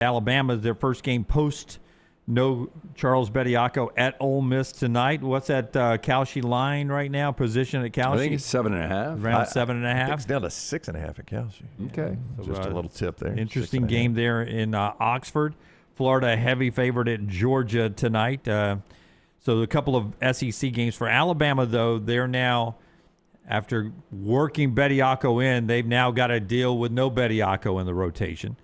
Alabama, their first game post no Charles Bediako at Ole Miss tonight. What's that Kalshi line right now? Position at Kalshi? I think it's 7.5. Around 7.5. I think it's down to 6.5 at Kalshi. Okay. So, Just a little tip there. Interesting game there in Oxford. Florida, a heavy favorite at Georgia tonight. So a couple of SEC games for Alabama, though. They're now, after working Bediako in, they've now got to deal with no Bediako in the rotation.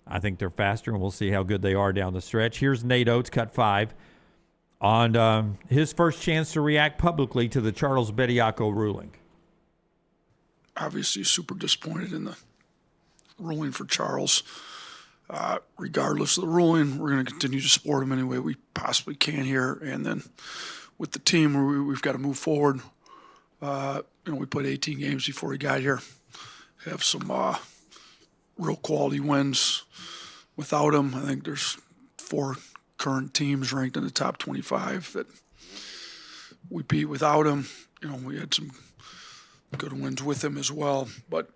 I think they're faster, and we'll see how good they are down the stretch. Here's Nate Oats, cut 5, on his first chance to react publicly to the Charles Bediako ruling. Obviously super disappointed in the ruling for Charles. Regardless of the ruling, we're going to continue to support him any way we possibly can here. And then with the team, we've got to move forward. We played 18 games before he got here. Have some real quality wins without him. I think there's 4 current teams ranked in the top 25 that we beat without him. We had some good wins with him as well. But,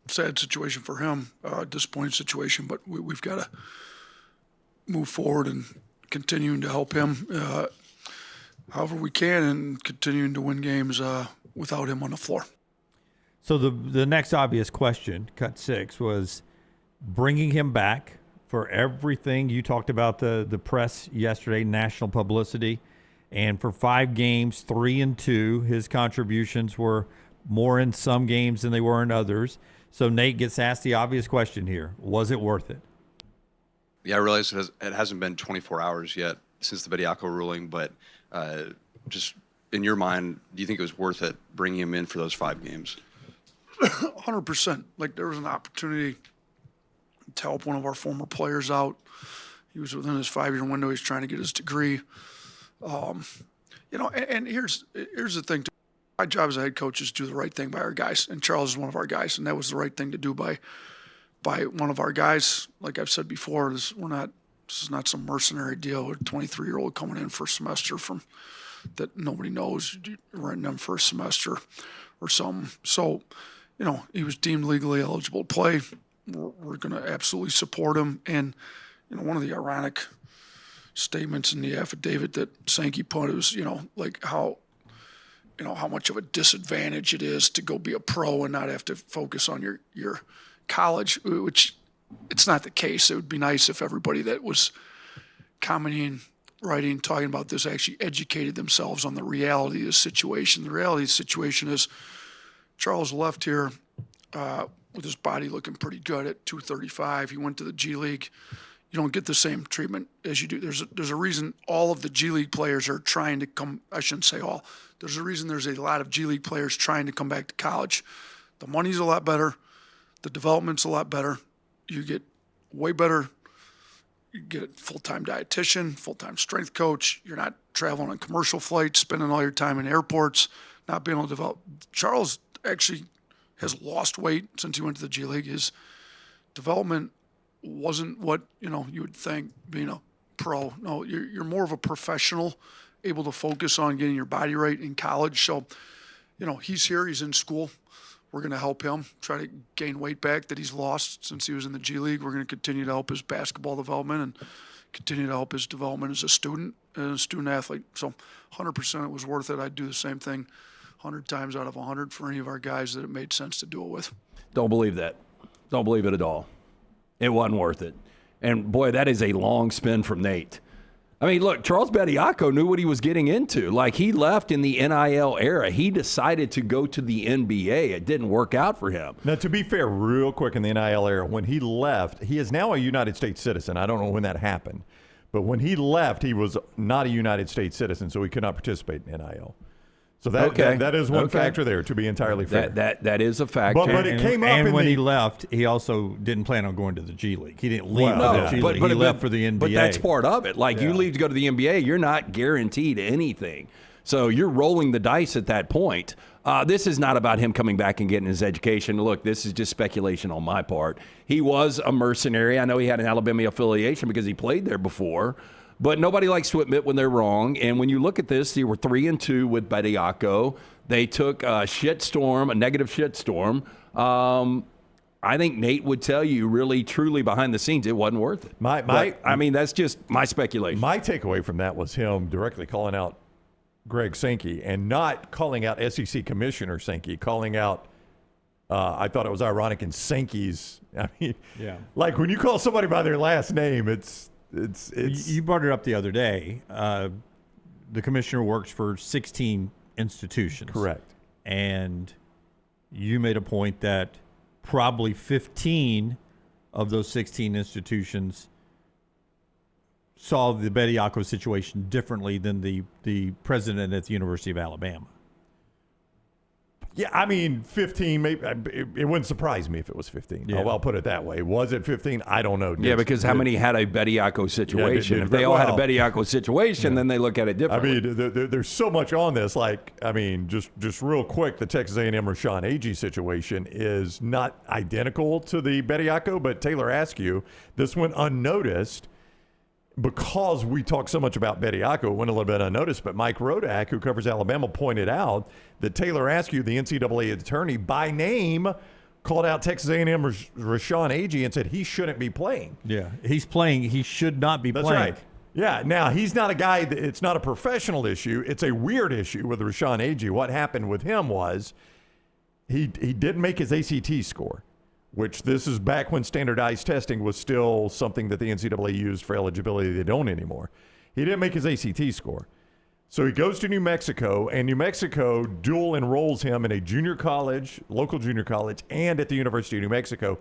sad situation for him, disappointing situation. But we've got to move forward and continuing to help him however we can and continuing to win games without him on the floor. So the next obvious question, cut 6, was bringing him back for everything. You talked about the press yesterday, national publicity, and for 5 games, 3-2, his contributions were more in some games than they were in others. So Nate gets asked the obvious question here. Was it worth it? Yeah, I realize it hasn't been 24 hours yet since the Bediako ruling, but just in your mind, do you think it was worth it bringing him in for those 5 games? 100%. Like, there was an opportunity to help one of our former players out. He was within his 5-year window. He's trying to get his degree. And here's the thing. My job as a head coach is to do the right thing by our guys, and Charles is one of our guys, and that was the right thing to do by one of our guys. Like I've said before, this is not some mercenary deal. A 23-year-old coming in for a semester that nobody knows, renting them for a semester or something. So, he was deemed legally eligible to play. We're going to absolutely support him. And, one of the ironic statements in the affidavit that Sankey put was, how much of a disadvantage it is to go be a pro and not have to focus on your college, which it's not the case. It would be nice if everybody that was commenting, writing, talking about this actually educated themselves on the reality of the situation. The reality of the situation is Charles left here with his body looking pretty good at 235. He went to the G League. You don't get the same treatment as you do. There's a reason all of the G League players are trying to come. I shouldn't say all. There's a reason there's a lot of G League players trying to come back to college. The money's a lot better. The development's a lot better. You get way better. You get a full-time dietitian, full-time strength coach. You're not traveling on commercial flights, spending all your time in airports, not being able to develop. Charles actually has lost weight since he went to the G League. His development wasn't what you would think being a pro. No, you're more of a professional, able to focus on getting your body right in college. So, he's here. He's in school. We're going to help him try to gain weight back that he's lost since he was in the G League. We're going to continue to help his basketball development and continue to help his development as a student and a student athlete. So 100% it was worth it. I'd do the same thing 100 times out of 100 for any of our guys that it made sense to do it with. Don't believe that. Don't believe it at all. It wasn't worth it. And, boy, that is a long spin from Nate. I mean, look, Charles Bediako knew what he was getting into. Like, he left in the NIL era. He decided to go to the NBA. It didn't work out for him. Now, to be fair, real quick, in the NIL era, when he left, he is now a United States citizen. I don't know when that happened. But when he left, he was not a United States citizen, so he could not participate in NIL. So that is one factor there, to be entirely fair. That is a factor. But it came up and when he left, he also didn't plan on going to the G League. He didn't leave for the G League. He left for the NBA. But that's part of it. Like, you leave to go to the NBA, you're not guaranteed anything. So you're rolling the dice at that point. This is not about him coming back and getting his education. Look, this is just speculation on my part. He was a mercenary. I know he had an Alabama affiliation because he played there before. But nobody likes to admit when they're wrong. And when you look at this, they were 3-2 with Bediako. They took a negative shitstorm. I think Nate would tell you really, truly behind the scenes, it wasn't worth it. That's just my speculation. My takeaway from that was him directly calling out Greg Sankey and not calling out SEC Commissioner Sankey, calling out, I thought it was ironic in Sankey's. I mean, Yeah. like when you call somebody by their last name, it's. You brought it up the other day. The commissioner works for 16 institutions. Correct. And you made a point that probably 15 of those 16 institutions saw the Bediako situation differently than the president at the University of Alabama. Yeah, I mean, 15, maybe it wouldn't surprise me if it was 15. Yeah. I'll put it that way. Was it 15? I don't know. Yeah, because how many had a Bediako situation? If they all had a Bediako situation, then they look at it differently. I mean, there's so much on this. Like, I mean, just real quick, the Texas A&M Rashawn Agee situation is not identical to the Bediako, but Taylor Askew, this went unnoticed because we talk so much about Bediako. It went a little bit unnoticed, but Mike Rodak, who covers Alabama, pointed out that Taylor Askew, the NCAA attorney, by name, called out Texas A&M Rashawn Agee and said he shouldn't be playing. Yeah, he's playing. He should not be That's playing. right. Yeah, now he's not a guy, it's not a professional issue. It's a weird issue with Rashawn Agee. What happened with him was he didn't make his ACT score, which this is back when standardized testing was still something that the NCAA used for eligibility. They don't anymore. He didn't make his ACT score. So he goes to New Mexico, and New Mexico dual enrolls him in a junior college, local junior college, and at the University of New Mexico,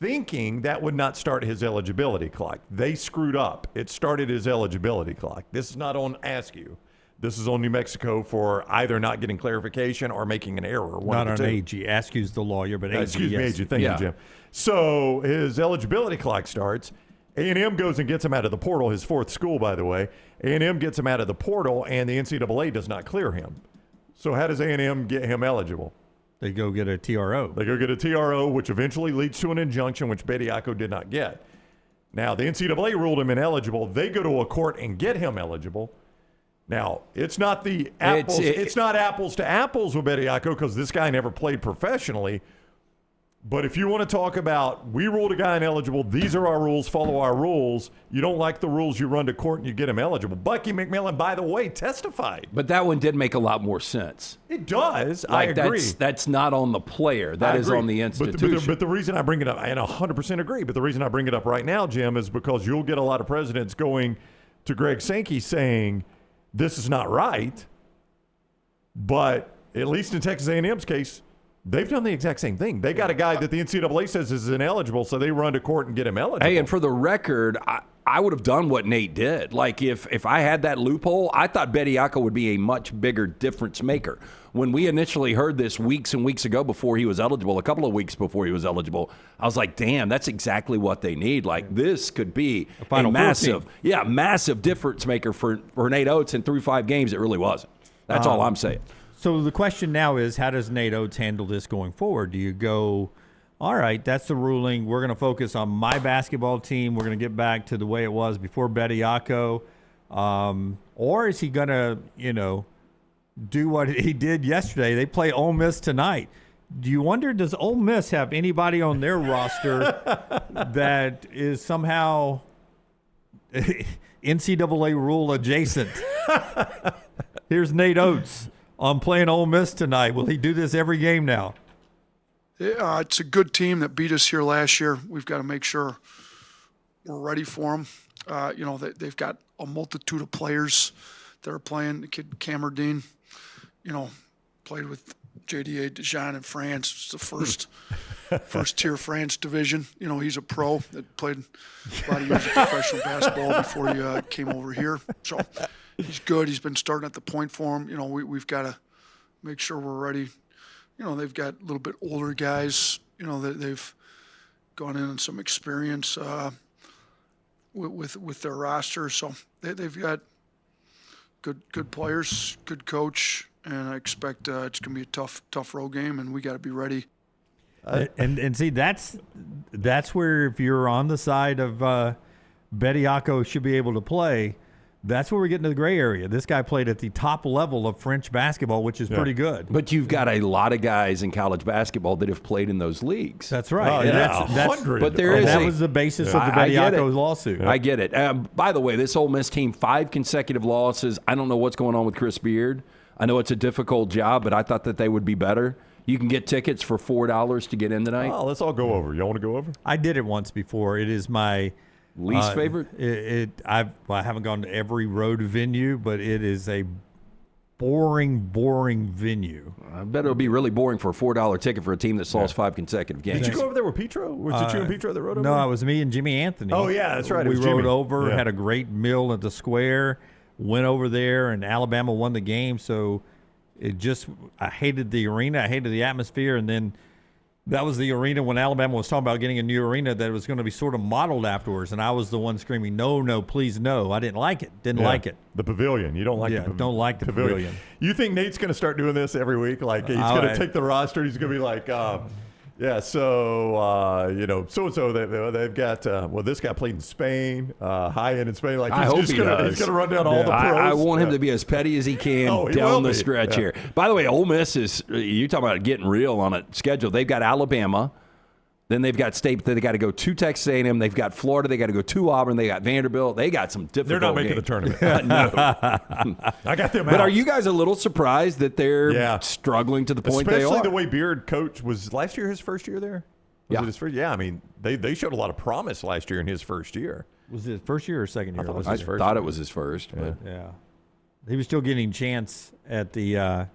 thinking that would not start his eligibility clock. They screwed up. It started his eligibility clock. This is not on Askew. This is on New Mexico for either not getting clarification or making an error. Not on Agee. Askew's the lawyer, but Agee, Excuse me, yes. Agee. Thank you, Jim. So his eligibility clock starts. A&M goes and gets him out of the portal, his fourth school, by the way. A&M gets him out of the portal, and the NCAA does not clear him. So how does A&M get him eligible? They go get a TRO. They go get a TRO, which eventually leads to an injunction, which Bediako did not get. Now, the NCAA ruled him ineligible. They go to a court and get him eligible. Now, it's not the apples. It's not apples to apples with Bediako because this guy never played professionally. But if you want to talk about, we ruled a guy ineligible, these are our rules, follow our rules. You don't like the rules, you run to court and you get him eligible. Bucky McMillan, by the way, testified. But that one did make a lot more sense. It does. Like, I agree. That's not on the player. That is on the institution. But the reason I bring it up, and I 100% agree, but the reason I bring it up right now, Jim, is because you'll get a lot of presidents going to Greg Sankey saying, this is not right. But at least in Texas A&M's case, they've done the exact same thing. They got a guy that the NCAA says is ineligible, so they run to court and get him eligible. Hey, and for the record, I would have done what Nate did. Like, if I had that loophole, I thought Bediako would be a much bigger difference maker. When we initially heard this weeks and weeks ago before he was eligible, a couple of weeks before he was eligible, I was like, damn, that's exactly what they need. Like, this could be a massive difference maker for Nate Oats, and through 5 games, it really wasn't. That's all I'm saying. So the question now is, how does Nate Oats handle this going forward? Do you go, all right, that's the ruling. We're going to focus on my basketball team. We're going to get back to the way it was before Bediako. Or is he going to, do what he did yesterday? They play Ole Miss tonight. Do you wonder, does Ole Miss have anybody on their roster that is somehow NCAA rule adjacent? Here's Nate Oats. I'm playing Ole Miss tonight. Will he do this every game now? Yeah, it's a good team that beat us here last year. We've got to make sure we're ready for them. They've got a multitude of players that are playing. The kid Camerdine, played with JDA Dijon in France. It's the first tier France division. He's a pro that played a lot of years of professional basketball before he came over here. So he's good. He's been starting at the point for him. We've got to make sure we're ready. They've got a little bit older guys, that they've gone in on some experience with their roster. So they've got good players, good coach, and I expect it's going to be a tough road game, and we got to be ready. And see, that's where, if you're on the side of Bediako should be able to play, that's where we get into the gray area. This guy played at the top level of French basketball, which is pretty good. But you've got a lot of guys in college basketball that have played in those leagues. That's right. Oh, And yeah, that's 100. But there is that a- was the basis of the I get it. Bediako lawsuit. I get it. By the way, this Ole Miss team, 5 consecutive losses. I don't know what's going on with Chris Beard. I know it's a difficult job, but I thought that they would be better. You can get tickets for $4 to get in tonight. Oh, let's all go over. You want to go over? I did it once before. It is my Least favorite? I haven't gone to every road venue, but it is a boring venue. I bet it'll be really boring for a $4 ticket for a team that lost 5 consecutive games. Did you go over there with Petro? Was it you and Petro that rode over? No, there? it was me and Jimmy Anthony. Oh, yeah, that's right. It We was rode Jimmy. over, Yeah. had a great meal at the square, went over there, and Alabama won the game. So I hated the arena. I hated the atmosphere. And then that was the arena when Alabama was talking about getting a new arena that was going to be sort of modeled afterwards. And I was the one screaming, no, please, no. I didn't like it. Didn't Yeah. like it. The pavilion. You don't like Yeah, the don't like the pavilion. You think Nate's going to start doing this every week? Like he's All going right. to take the roster. He's going to be like, so-and-so, they've got, this guy played in Spain, high-end in Spain. Like I he's hope just he gonna, does. he's going to run down all the pros. I want him Yeah. to be as petty as he can Oh, he will down the be. stretch Yeah. here. By the way, Ole Miss is, you talking about getting real on a schedule. They've got Alabama. Then they've got State. They got to go to Texas A&M. They've got Florida. They got to go to Auburn. They got Vanderbilt. They got some difficult They're not making games. the tournament. No. I got them out. But are you guys a little surprised that they're Yeah. struggling to the point Especially they are? the way Beard coached. Was last year his first year there? Was Yeah. it his first? Yeah, I mean, they showed a lot of promise last year in his first year. Was it first year or second year? thought it was I his first thought year. it was his first. But Yeah. He was still getting chance at the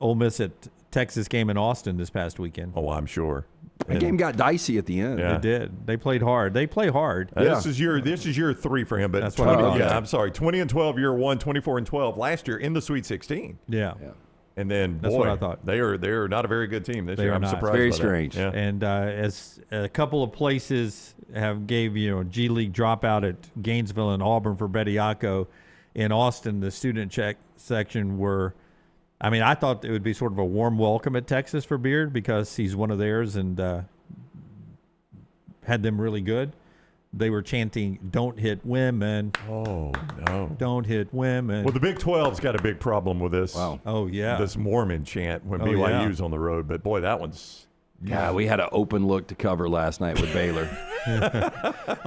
Ole Miss at Texas game in Austin this past weekend. Oh, I'm sure. the game got dicey at the end. Yeah. They did. They played hard. They play hard. Yeah. This is year 3 for him. But That's what I 20, thought. yeah, I'm sorry, 20-12 year 1, 24-12 last year in the Sweet 16. Yeah. And then That's boy, what I thought. they're not a very good team this They year. are I'm not. surprised. Very by that. strange. Yeah. And as a couple of places have gave G League dropout at Gainesville and Auburn for Bediako, in Austin the student check section were. I mean, I thought it would be sort of a warm welcome at Texas for Beard because he's one of theirs and had them really good. They were chanting, "Don't hit women, Oh no. don't hit women." Well, the Big 12's got a big problem with this. Wow. Oh yeah. This Mormon chant when Oh, BYU's on the road. But boy, that one's. Yeah, we had an open look to cover last night with Baylor.